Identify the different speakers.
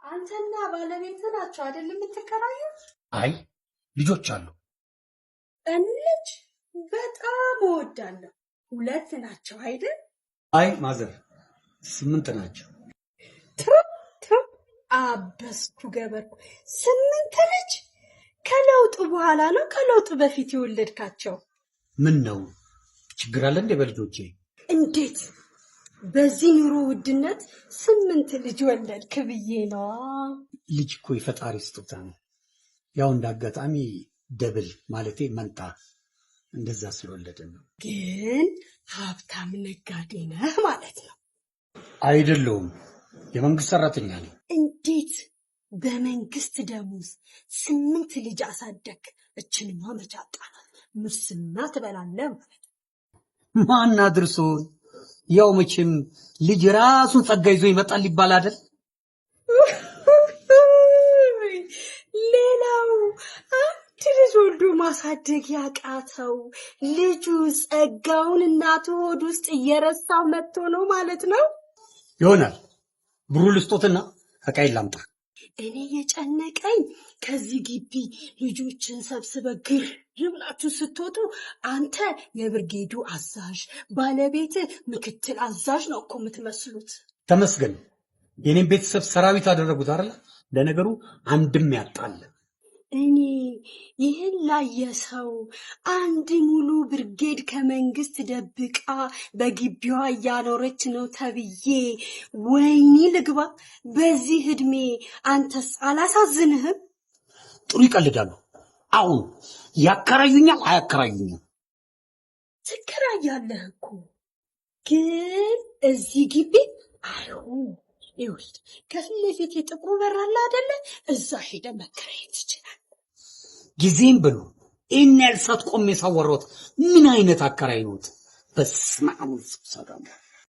Speaker 1: አንተና ባለቤት ናቸው አይደል የምትከራዩት?
Speaker 2: አይ ልጆች አሉ።
Speaker 1: ልጅ በጣም እወዳለሁ። 2 ናቸው አይደል?
Speaker 2: አይ ማዘር 8 ናቸው።
Speaker 1: አበስኩ ገበርኩ። 8 ልጅ ከለውጡ በኋላ ነው ከለውጡ በፊት የወለድካቸው?
Speaker 2: ምን ነው ችግር አለ እንዴ በልጆቼ?
Speaker 1: እንዴት በዚህ ኑሮ ውድነት 8 ልጅ ወለድክ ብዬ ነው።
Speaker 2: ልጅ እኮ የፈጣሪ ስጦታ ነው። ያው እንዳጋጣሚ ደብል ማለቴ መንታ እንደዛ ስለወለድን ነው።
Speaker 1: ግን ሀብታም ነጋዴ ነህ ማለት ነው?
Speaker 2: አይደለሁም፣ የመንግስት ሰራተኛ ነኝ።
Speaker 1: እንዴት በመንግስት ደሞዝ 8 ልጅ አሳደግ? እችንማ መጫጣናት ሙስና ትበላለህ ማለት ነው።
Speaker 2: ማን አድርሶን? ያው መቼም ልጅ ራሱን ጸጋ ይዞ ይመጣል ይባል አይደል?
Speaker 1: ሌላው አንድ ልጅ ወልዶ ማሳደግ ያቃተው ልጁ ጸጋውን እናቱ ሆድ ውስጥ እየረሳው መጥቶ ነው ማለት ነው።
Speaker 2: ይሆናል። ብሩ ልስጦትና ዕቃዬን ላምጣ።
Speaker 1: እኔ የጨነቀኝ ከዚህ ግቢ ልጆችን ሰብስበ ግር ብላችሁ ስትወጡ አንተ የብርጌዱ አዛዥ፣ ባለቤት ምክትል አዛዥ ነው እኮ የምትመስሉት።
Speaker 2: ተመስገን የኔን ቤተሰብ ሰራዊት አደረጉት አይደል? ለነገሩ አንድም ያጣል።
Speaker 1: እኔ ይህን ላየ ሰው አንድ ሙሉ ብርጌድ ከመንግስት ደብቃ በግቢዋ እያኖረች ነው ተብዬ ወይኒ ልግባ። በዚህ እድሜ አንተስ አላሳዝንህም?
Speaker 2: ጥሩ ይቀልዳሉ። አሁን ያከራዩኛል አያከራዩኛል?
Speaker 1: ትከራያለህ እኮ ግን እዚህ ግቢ አይሆን። ይኸውልህ ከፊት ለፊት የጥቁሩ በር አለ አይደለ? እዛ ሄደ መከራየት ይችላል።
Speaker 2: ጊዜም ብሎ ይህን ያህል ሰዓት ቆሜ ሳወራሁት ምን አይነት አከራይ ነዎት? በስመ አብ ወወልድ ወመንፈስ ቅዱስ።